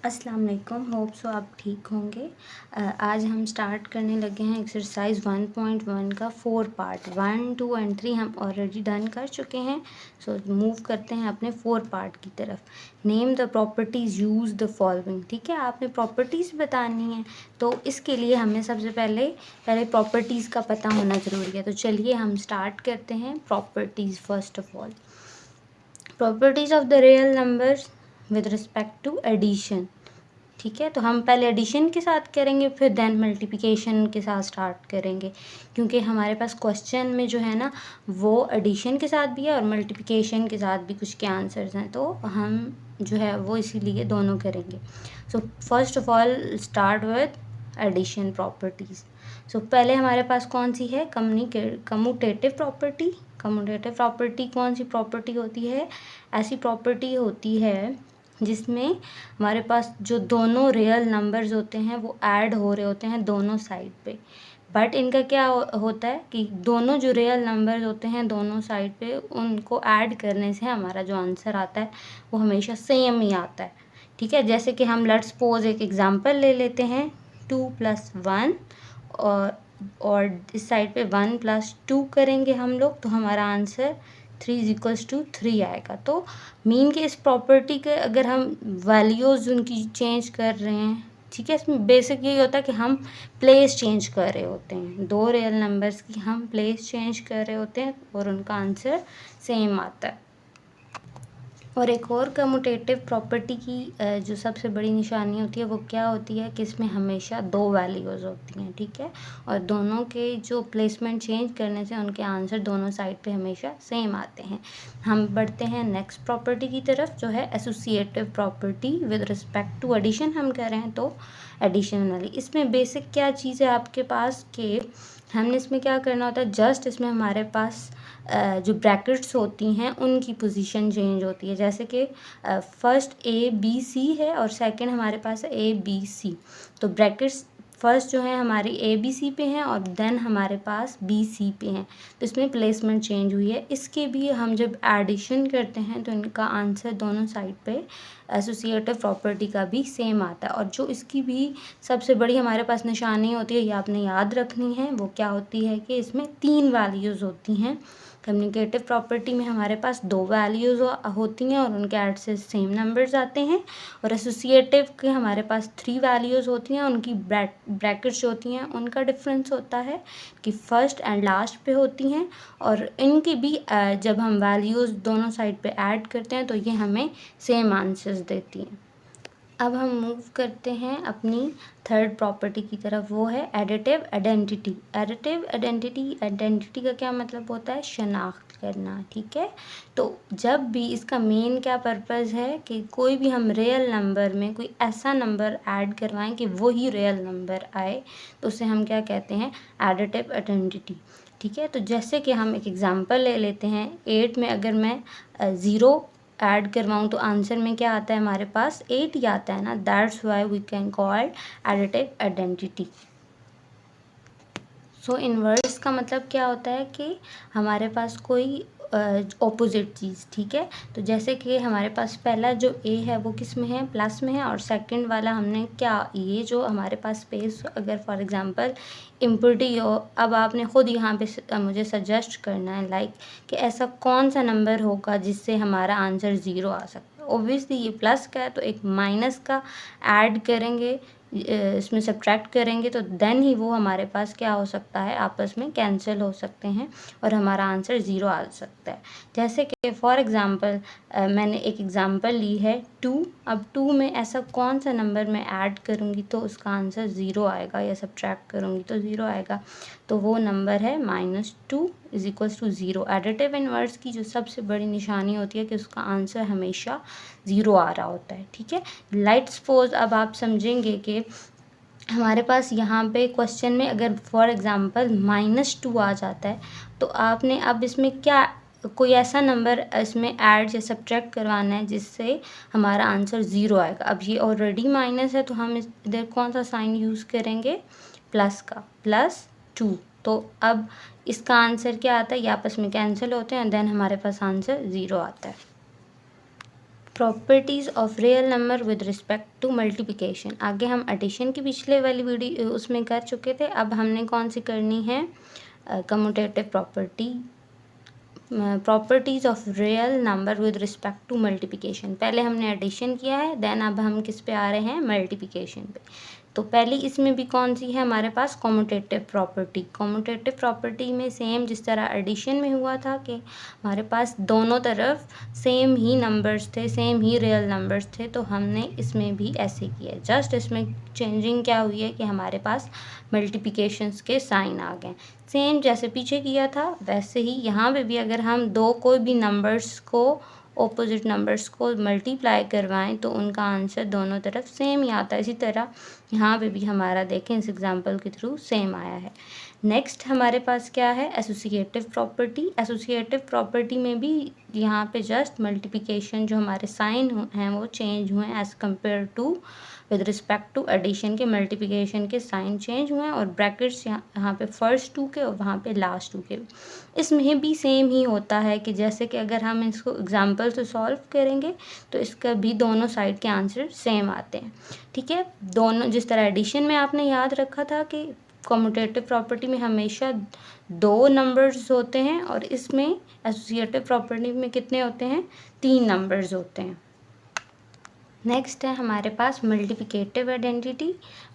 अस्सलाम वालेकुम, hope so आप ठीक होंगे। आज हम स्टार्ट करने लगे हैं एक्सरसाइज 1.1 का 4 पार्ट। 1, 2 एंड 3 हम ऑलरेडी डन कर चुके हैं। सो मूव करते हैं अपने 4 पार्ट की तरफ। Name the properties, use the following. ठीक है, आपने प्रॉपर्टीज़ बतानी है, तो इसके लिए हमें सबसे पहले प्रॉपर्टीज़ का पता होना ज़रूरी है। तो चलिए हम स्टार्ट करते हैं properties. First of all, properties of the real numbers with respect to addition. ठीक है, तो हम पहले एडिशन के साथ करेंगे, फिर देन मल्टीप्लिकेशन के साथ स्टार्ट करेंगे, क्योंकि हमारे पास क्वेश्चन में जो है ना वो एडिशन के साथ भी है और मल्टीप्लिकेशन के साथ भी कुछ के आंसर्स हैं, तो हम जो है वो इसीलिए दोनों करेंगे। So first of all start with addition properties. So पहले हमारे पास कौन सी है, कम्यूटेटिव प्रॉपर्टी। कम्यूटेटिव प्रॉपर्टी कौन सी प्रॉपर्टी होती है? ऐसी प्रॉपर्टी होती है जिसमें हमारे पास जो दोनों रियल नंबर्स होते हैं वो ऐड हो रहे होते हैं दोनों साइड पे। बट इनका क्या होता है कि दोनों जो रियल नंबर्स होते हैं दोनों साइड पे, उनको ऐड करने से हमारा जो आंसर आता है वो हमेशा सेम ही आता है। ठीक है, जैसे कि हम लेट्स सपोज एक एग्जांपल ले लेते हैं, 2 + 1 और इस साइड पे 1 + 2 करेंगे हम लोग, तो हमारा आंसर 3 = 3 आएगा। तो मीन के इस प्रॉपर्टी के अगर हम वैल्यूज़ उनकी चेंज कर रहे हैं, ठीक है, इसमें बेसिक यही होता है कि हम प्लेस चेंज कर रहे होते हैं, दो रियल नंबर्स की हम प्लेस चेंज कर रहे होते हैं और उनका आंसर सेम आता है। और एक और कम्यूटेटिव प्रॉपर्टी की जो सबसे बड़ी निशानी होती है वो क्या होती है कि इसमें हमेशा दो वैल्यूज़ होती हैं। ठीक है, और दोनों के जो प्लेसमेंट चेंज करने से उनके आंसर दोनों साइड पे हमेशा सेम आते हैं। हम बढ़ते हैं नेक्स्ट प्रॉपर्टी की तरफ, जो है associative property with respect to addition. हम कह रहे हैं तो एडिशन वाली, इसमें बेसिक क्या चीज़ है आपके पास कि हमने इसमें क्या करना होता है, जस्ट इसमें हमारे पास जो ब्रैकेट्स होती हैं उनकी पोजीशन चेंज होती है। जैसे कि फर्स्ट ABC है और सेकंड हमारे पास है ABC, तो ब्रैकेट्स फर्स्ट जो है हमारी ABC पे हैं और देन हमारे पास BC पे हैं, तो इसमें प्लेसमेंट चेंज हुई है। इसके भी हम जब एडिशन करते हैं तो इनका आंसर दोनों साइड पे एसोसिएटिव प्रॉपर्टी का भी सेम आता है। और जो इसकी भी सबसे बड़ी हमारे पास निशानी होती है, ये आपने याद रखनी है, वो क्या होती है कि इसमें 3 वैल्यूज़ होती हैं। कम्युनिकेटिव प्रॉपर्टी में हमारे पास 2 वैल्यूज़ होती हैं और उनके ऐड से सेम नंबर्स आते हैं, और एसोसिएटिव के हमारे पास 3 वैल्यूज़ होती हैं, उनकी ब्रैकेट्स जो होती हैं उनका डिफरेंस होता है कि फर्स्ट एंड लास्ट पे होती हैं, और इनकी भी जब हम वैल्यूज़ दोनों साइड पे ऐड करते हैं तो ये हमें सेम आंसर्स देती हैं। अब हम मूव करते हैं अपनी थर्ड प्रॉपर्टी की तरफ, वो है एडिटिव आइडेंटिटी। एडिटिव आइडेंटिटी का क्या मतलब होता है? शनाख्त करना। ठीक है, तो जब भी इसका मेन क्या पर्पज़ है कि कोई भी हम रियल नंबर में कोई ऐसा नंबर ऐड करवाएं कि वो ही रियल नंबर आए, तो उसे हम क्या कहते हैं? Additive identity. ठीक है, तो जैसे कि हम एक एग्जांपल ले लेते हैं, 8 में अगर मैं 0 ऐड करवाऊँ तो आंसर में क्या आता है? हमारे पास 8 ही आता है ना। That's why we can call additive identity. So inverse का मतलब क्या होता है कि हमारे पास कोई ऑपोजिट चीज़। ठीक है, तो जैसे कि हमारे पास पहला जो A है वो किस में है? प्लस में है, और सेकंड वाला हमने क्या, ये जो हमारे पास स्पेस अगर फॉर एग्जांपल इम्प्योरिटी हो, अब आपने ख़ुद यहाँ पे मुझे सजेस्ट करना है लाइक कि ऐसा कौन सा नंबर होगा जिससे हमारा आंसर 0 आ सकता है। ऑब्वियसली ये प्लस का है, तो एक माइनस का ऐड करेंगे, इसमें सब्ट्रैक्ट करेंगे, तो देन ही वो हमारे पास क्या हो सकता है? आपस में कैंसिल हो सकते हैं और हमारा आंसर 0 आ सकता है। जैसे कि फॉर एग्ज़ाम्पल मैंने एक एग्ज़ाम्पल ली है 2। अब 2 में ऐसा कौन सा नंबर मैं ऐड करूँगी तो उसका आंसर 0 आएगा, या सब्ट्रैक्ट करूँगी तो 0 आएगा, तो वो नंबर है -2 = 0। एडिटिव इन्वर्स की जो सबसे बड़ी निशानी होती है कि उसका आंसर हमेशा 0 आ रहा होता है। ठीक है, लेट्स सपोज अब आप समझेंगे कि हमारे पास यहाँ पे क्वेश्चन में अगर फॉर एग्ज़ाम्पल -2 आ जाता है, तो आपने अब इसमें क्या कोई ऐसा नंबर इसमें ऐड या सब्ट्रैक्ट करवाना है जिससे हमारा आंसर 0 आएगा। अब ये ऑलरेडी माइनस है, तो हम इधर कौन सा साइन यूज़ करेंगे? प्लस का, +2। तो अब इसका आंसर क्या आता है? ये आपस में कैंसिल होते हैं, देन हमारे पास आंसर 0 आता है। Properties of real number with respect to multiplication. आगे हम एडिशन की पिछले वाली वीडियो उसमें कर चुके थे, अब हमने कौन सी करनी है, commutative property, properties of real number with respect to multiplication. पहले हमने एडिशन किया है, देन अब हम किस पे आ रहे हैं, मल्टीप्लिकेशन पे। तो पहली इसमें भी कौन सी है हमारे पास, कम्यूटेटिव प्रॉपर्टी। कम्यूटेटिव प्रॉपर्टी में सेम जिस तरह एडिशन में हुआ था कि हमारे पास दोनों तरफ सेम ही नंबर्स थे, सेम ही रियल नंबर्स थे, तो हमने इसमें भी ऐसे किया। जस्ट इसमें चेंजिंग क्या हुई है कि हमारे पास मल्टीप्लिकेशंस के साइन आ गए। सेम जैसे पीछे किया था वैसे ही यहाँ पे भी अगर हम दो कोई भी नंबर्स को, ऑपोजिट नंबर्स को मल्टीप्लाई करवाएं तो उनका आंसर दोनों तरफ सेम ही आता है। इसी तरह यहाँ पे भी हमारा देखें इस एग्जांपल के थ्रू सेम आया है। नेक्स्ट हमारे पास क्या है, एसोसिएटिव प्रॉपर्टी। एसोसिएटिव प्रॉपर्टी में भी यहाँ पे जस्ट मल्टीप्लिकेशन जो हमारे साइन हैं वो चेंज हुए as compare to with respect to addition के, मल्टीप्लिकेशन के साइन चेंज हुए हैं और ब्रैकेट्स यहाँ पे फर्स्ट टू के और वहाँ पे लास्ट टू के। इसमें भी सेम ही होता है कि जैसे कि अगर हम इसको एग्जांपल से सॉल्व करेंगे तो इसका भी दोनों साइड के आंसर सेम आते हैं। ठीक है, दोनों जिस तरह एडिशन में आपने याद रखा था कि कम्यूटेटिव प्रॉपर्टी में हमेशा दो नंबर्स होते हैं और इसमें एसोसिएटिव प्रॉपर्टी में कितने होते हैं, तीन नंबर्स होते हैं। नेक्स्ट है हमारे पास मल्टीप्लिकेटिव आइडेंटिटी।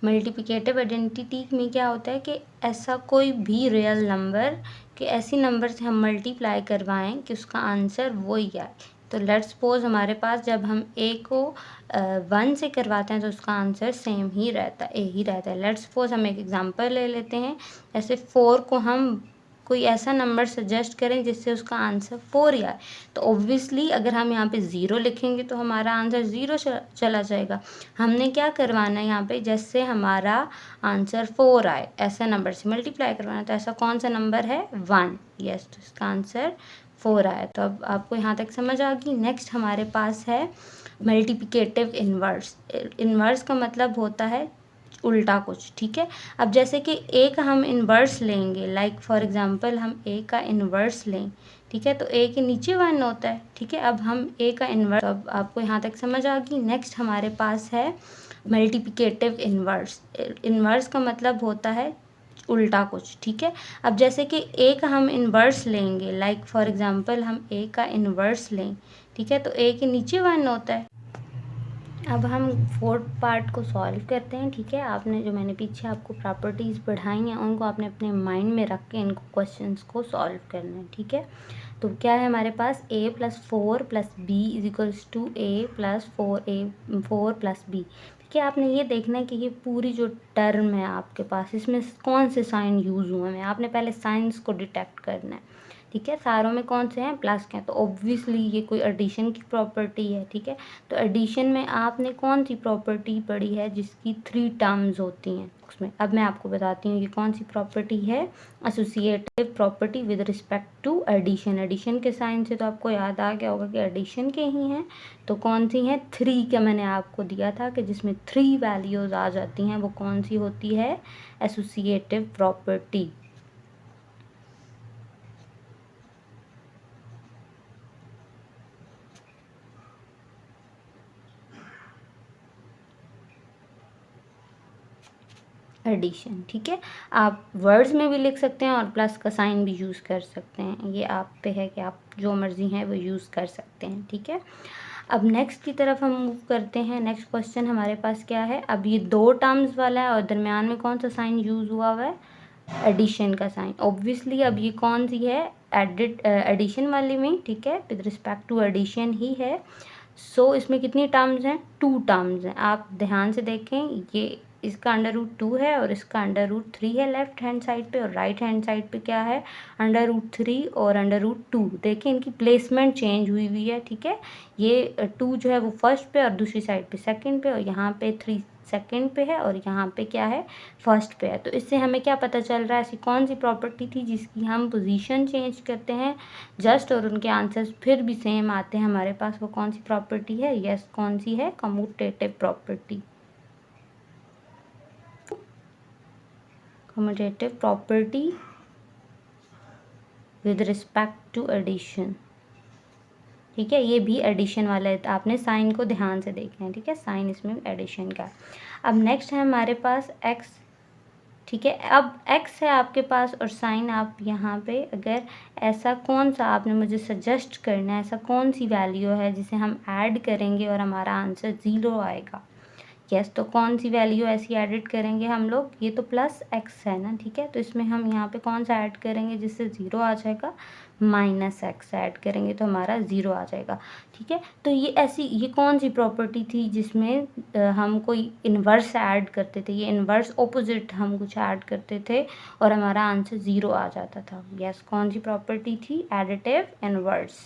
मल्टीप्लिकेटिव आइडेंटिटी में क्या होता है कि ऐसा कोई भी रियल नंबर कि ऐसी नंबर से हम मल्टीप्लाई करवाएं कि उसका आंसर वही आए। तो लेट्स सपोज हमारे पास जब हम ए को 1 से करवाते हैं तो उसका आंसर सेम ही रहता है, ए ही रहता है। लेट्स सपोज हम एक एग्जांपल ले लेते हैं, जैसे 4 को हम कोई ऐसा नंबर सजेस्ट करें जिससे उसका आंसर 4 ही आए, तो ऑब्वियसली अगर हम यहाँ पे 0 लिखेंगे तो हमारा आंसर 0 चला जाएगा। हमने क्या करवाना है यहाँ पे, जैसे हमारा आंसर 4 आए ऐसा नंबर से मल्टीप्लाई करवाना है। तो ऐसा कौन सा नंबर है, 1। यस, तो इसका आंसर 4 आया। तो अब आपको यहाँ तक समझ आ गई। नेक्स्ट हमारे पास है मल्टीप्लिकेटिव इन्वर्स। इन्वर्स का मतलब होता है उल्टा कुछ। ठीक है, अब जैसे कि ए का हम इन्वर्स लेंगे, लाइक फॉर एग्जांपल हम ए का इन्वर्स लें, ठीक है, तो ए के नीचे 1 होता है। ठीक है, अब हम ए का इन्वर्स, अब आपको यहाँ तक समझ आ गई। नेक्स्ट हमारे पास है मल्टीप्लिकेटिव इन्वर्स। इन्वर्स का मतलब होता है उल्टा कुछ। ठीक है, अब जैसे कि ए का हम इन्वर्स लेंगे, लाइक फॉर एग्जांपल हम ए का इन्वर्स लें, ठीक है, तो ए के नीचे 1 होता है। अब हम फोर्थ पार्ट को सॉल्व करते हैं। ठीक है, आपने जो मैंने पीछे आपको प्रॉपर्टीज़ पढ़ाई हैं उनको आपने अपने माइंड में रख के इनको क्वेश्चंस को सॉल्व करना है। ठीक है, तो क्या है हमारे पास, a + 4 + b = a + 4 + b। ठीक है, आपने ये देखना है कि ये पूरी जो टर्म है आपके पास इसमें कौन से साइन यूज़ हुए हैं, आपने पहले साइंस को डिटेक्ट करना है। ठीक है, सारों में कौन से हैं, प्लस के हैं, तो ऑब्वियसली ये कोई एडिशन की प्रॉपर्टी है। ठीक है, तो एडिशन में आपने कौन सी प्रॉपर्टी पढ़ी है जिसकी 3 टर्म्स होती हैं उसमें। अब मैं आपको बताती हूँ ये कौन सी प्रॉपर्टी है, associative property with respect to addition. Addition के साइन से तो आपको याद आ गया होगा कि एडिशन के ही हैं, तो कौन सी हैं, 3 का मैंने आपको दिया था कि जिसमें 3 वैल्यूज़ आ जाती हैं, वो कौन सी होती है, एसोसिएटिव प्रॉपर्टी। एडिशन। ठीक है, आप वर्ड्स में भी लिख सकते हैं और प्लस का साइन भी यूज़ कर सकते हैं, ये आप पे है कि आप जो मर्ज़ी है वो यूज़ कर सकते हैं। ठीक है, अब नेक्स्ट की तरफ हम मूव करते हैं। नेक्स्ट क्वेश्चन हमारे पास क्या है, अब ये 2 टर्म्स वाला है और दरमियान में कौन सा साइन यूज़ हुआ हुआ है, एडिशन का साइन। ऑब्वियसली अब ये कौन सी है, एडिशन वाली में। ठीक है, विद रिस्पेक्ट टू एडिशन ही है। सो इसमें कितनी टर्म्स हैं, 2 टर्म्स हैं। आप ध्यान से देखें, ये इसका √2 है और इसका √3 है लेफ्ट हैंड साइड पे, और राइट हैंड साइड पे क्या है, √3 और √2। देखें इनकी प्लेसमेंट चेंज हुई हुई है। ठीक है, ये 2 जो है वो फर्स्ट पे और दूसरी साइड पे सेकंड पे, और यहाँ पे 3 सेकंड पे है और यहाँ पे क्या है, फर्स्ट पे है। तो इससे हमें क्या पता चल रहा है, ऐसी कौन सी प्रॉपर्टी थी जिसकी हम पोजीशन चेंज करते हैं जस्ट और उनके आंसर्स फिर भी सेम आते हैं हमारे पास, वो कौन सी प्रॉपर्टी है, यस कौन सी है, commutative property. Commutative property with respect to addition. ठीक है, ये भी एडिशन वाला है, तो आपने साइन को ध्यान से देखना है। ठीक है, साइन इसमें एडिशन का। अब नेक्स्ट है हमारे पास x। ठीक है, अब x है आपके पास और साइन आप यहाँ पे अगर ऐसा कौन सा आपने मुझे सजेस्ट करना है, ऐसा कौन सी वैल्यू है जिसे हम ऐड करेंगे और हमारा आंसर 0 आएगा। यस, तो कौन सी वैल्यू ऐसी एडिट करेंगे हम लोग, ये तो प्लस एक्स है ना। ठीक है, तो इसमें हम यहाँ पे कौन सा ऐड करेंगे जिससे 0 आ जाएगा, माइनस एक्स ऐड करेंगे तो हमारा 0 आ जाएगा। ठीक है, तो ये कौन सी प्रॉपर्टी थी जिसमें हम कोई इन्वर्स ऐड करते थे, ये इन्वर्स ऑपोजिट हम कुछ ऐड करते थे और हमारा आंसर 0 आ जाता था। यस, कौन सी प्रॉपर्टी थी, एडिटिव इन्वर्स।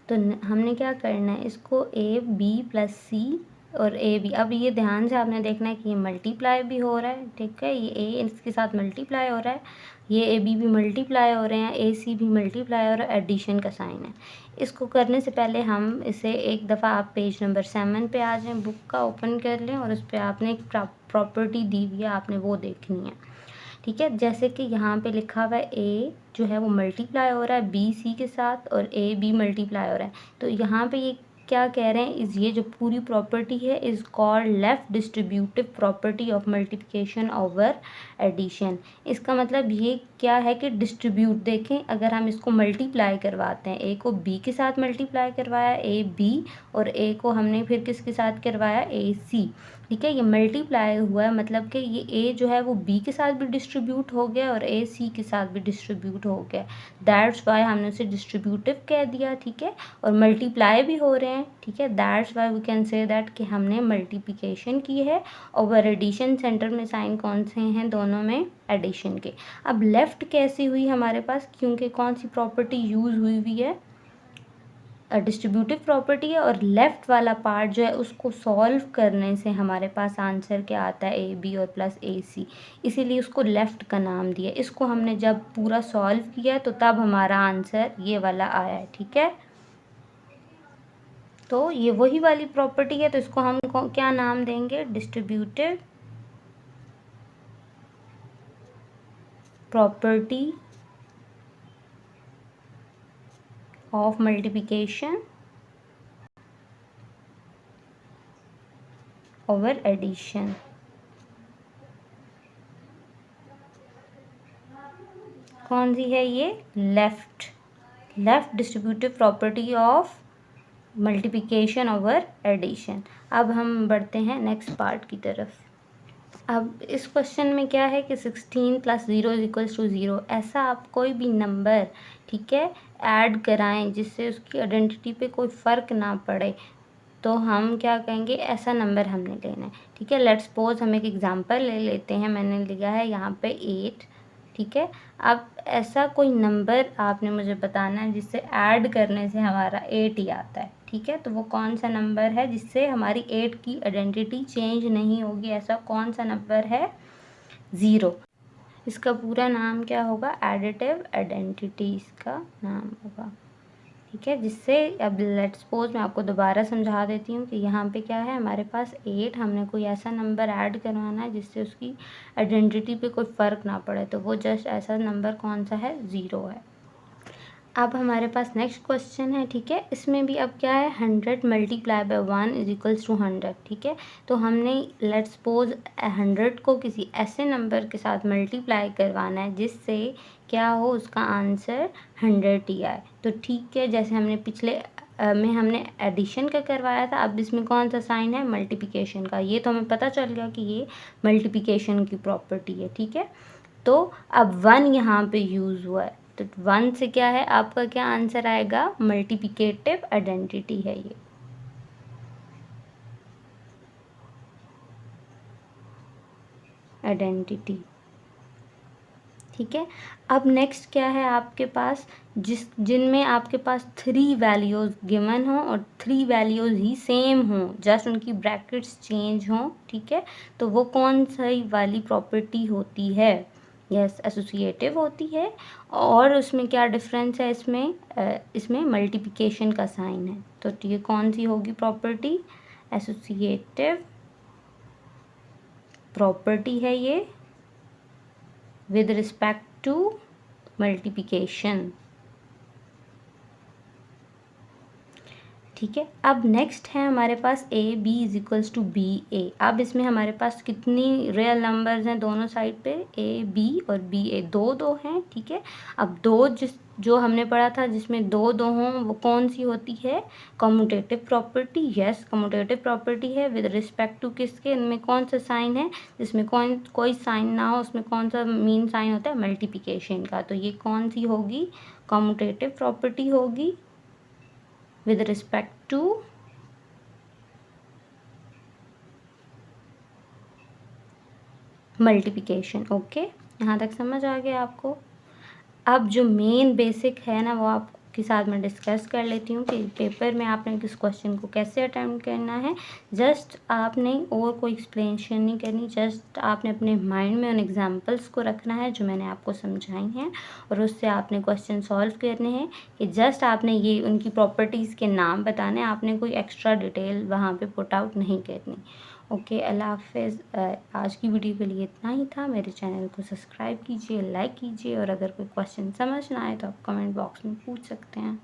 तो हमने क्या करना है, इसको ए बी प्लस सी और ए बी, अब ये ध्यान से आपने देखना है कि ये मल्टीप्लाई भी हो रहा है। ठीक है, ये ए इसके साथ मल्टीप्लाई हो रहा है, ये ए बी भी मल्टीप्लाई हो रहे हैं, ए सी भी मल्टीप्लाई हो रहा है, एडिशन का साइन है। इसको करने से पहले हम इसे एक दफ़ा आप पेज नंबर 7 पे आ जाएं, बुक का ओपन कर लें और उस पर आपने एक प्रॉपर्टी दी हुई है, आपने वो देखनी है। ठीक है, जैसे कि यहाँ पे लिखा हुआ है ए जो है वो मल्टीप्लाई हो रहा है बी सी के साथ और ए बी मल्टीप्लाई हो रहा है। तो यहाँ पे ये क्या कह रहे हैं, इस ये जो पूरी प्रॉपर्टी है is called left distributive property of multiplication over addition. इसका मतलब ये क्या है कि डिस्ट्रीब्यूट, देखें अगर हम इसको मल्टीप्लाई करवाते हैं, ए को बी के साथ मल्टीप्लाई करवाया ए बी और ए को हमने फिर किसके साथ करवाया, ए सी। ठीक है, ये मल्टीप्लाई हुआ है मतलब कि ये ए जो है वो बी के साथ भी डिस्ट्रीब्यूट हो गया और ए सी के साथ भी डिस्ट्रीब्यूट हो गया, दैट्स वाई हमने उसे डिस्ट्रीब्यूटिव कह दिया। ठीक है, और मल्टीप्लाई भी हो रहे हैं। ठीक है, that's why we can say that कि हमने मल्टीप्लिकेशन की है। और एडिशन सेंटर में साइन कौन से हैं, दोनों में एडिशन के। अब लेफ्ट कैसी हुई हमारे पास, क्योंकि कौन सी प्रॉपर्टी यूज़ हुई हुई है, डिस्ट्रीब्यूटिव प्रॉपर्टी है, और लेफ़्ट वाला पार्ट जो है उसको सॉल्व करने से हमारे पास आंसर क्या आता है, ए बी और प्लस ए सी, इसीलिए उसको लेफ़्ट का नाम दिया। इसको हमने जब पूरा सॉल्व किया तो तब हमारा आंसर ये वाला आया है। ठीक है, तो ये वही वाली प्रॉपर्टी है, तो इसको हम क्या नाम देंगे, distributive property of multiplication over addition. कौन सी है ये, left distributive property of multiplication over addition. अब हम बढ़ते हैं नेक्स्ट पार्ट की तरफ। अब इस क्वेश्चन में क्या है कि 16 + 0 = 0, ऐसा आप कोई भी नंबर, ठीक है, ऐड कराएं जिससे उसकी आइडेंटिटी पे कोई फ़र्क ना पड़े, तो हम क्या कहेंगे, ऐसा नंबर हमने लेना है। ठीक है, लेट्स सपोज हम एक एग्जांपल ले लेते हैं, मैंने लिया है यहाँ पे 8। ठीक है, अब ऐसा कोई नंबर आपने मुझे बताना है जिससे ऐड करने से हमारा 8 ही आता है। ठीक है, तो वो कौन सा नंबर है जिससे हमारी 8 की आइडेंटिटी चेंज नहीं होगी, ऐसा कौन सा नंबर है, 0। इसका पूरा नाम क्या होगा, एडिटिव आइडेंटिटी इसका नाम होगा। ठीक है, जिससे अब लेट्स सपोज मैं आपको दोबारा समझा देती हूँ कि यहाँ पे क्या है, हमारे पास 8, हमने कोई ऐसा नंबर ऐड करवाना है जिससे उसकी आइडेंटिटी पे कोई फ़र्क ना पड़े, तो वो जस्ट ऐसा नंबर कौन सा है, 0 है। अब हमारे पास नेक्स्ट क्वेश्चन है। ठीक है, इसमें भी अब क्या है, 100 × 1 = 100। ठीक है, तो हमने लेट्स सपोज 100 को किसी ऐसे नंबर के साथ मल्टीप्लाई करवाना है जिससे क्या हो, उसका आंसर 100 ही आए। तो ठीक है, जैसे हमने पिछले में हमने एडिशन का करवाया था, अब इसमें कौन सा साइन है, मल्टीप्लिकेशन का। ये तो हमें पता चल गया कि ये मल्टीप्लिकेशन की प्रॉपर्टी है। ठीक है, तो अब 1 यहाँ पे यूज़ हुआ है, तो 1 से क्या है, आपका क्या आंसर आएगा, मल्टीप्लिकेटिव आइडेंटिटी है ये। आइडेंटिटी। ठीक है, अब नेक्स्ट क्या है आपके पास, जिनमें आपके पास 3 वैल्यूज़ गिवन हों और 3 वैल्यूज़ ही सेम हों, जस्ट उनकी ब्रैकेट्स चेंज हों। ठीक है, तो वो कौन सी वाली प्रॉपर्टी होती है, यस, एसोसिएटिव होती है। और उसमें क्या डिफरेंस है, इसमें मल्टीप्लिकेशन का साइन है, तो ये कौन सी होगी प्रॉपर्टी, एसोसिएटिव प्रॉपर्टी है ये। With respect to multiplication. ठीक है, अब नेक्स्ट है हमारे पास a b is equals to b a. अब इसमें हमारे पास कितनी रियल नंबर्स हैं दोनों साइड पे, ए बी और बी ए, दो हैं। ठीक है, अब दो जो हमने पढ़ा था जिसमें दो हों वो कौन सी होती है, commutative property. Yes, commutative property है विद रिस्पेक्ट टू किसके, इनमें कौन सा साइन है, जिसमें कोई साइन ना हो उसमें कौन सा मीन साइन होता है, मल्टीप्लिकेशन का। तो ये कौन सी होगी, कम्यूटेटिव प्रॉपर्टी होगी with respect to multiplication. Okay, यहाँ तक समझ आ गया आपको। अब जो मेन बेसिक है ना वो आपके साथ मैं डिस्कस कर लेती हूँ कि पेपर में आपने किस क्वेश्चन को कैसे अटेम्प्ट करना है। जस्ट आपने और कोई एक्सप्लेनेशन नहीं करनी, जस्ट आपने अपने माइंड में उन एग्जांपल्स को रखना है जो मैंने आपको समझाई हैं और उससे आपने क्वेश्चन सॉल्व करने हैं। कि जस्ट आपने ये उनकी प्रॉपर्टीज़ के नाम बताने, आपने कोई एक्स्ट्रा डिटेल वहाँ पे पुट आउट नहीं करनी। ओके, अल्लाह हाफिज़। आज की वीडियो के लिए इतना ही था। मेरे चैनल को सब्सक्राइब कीजिए, लाइक कीजिए और अगर कोई क्वेश्चन समझ ना आए तो आप कमेंट बॉक्स में पूछ सकते हैं।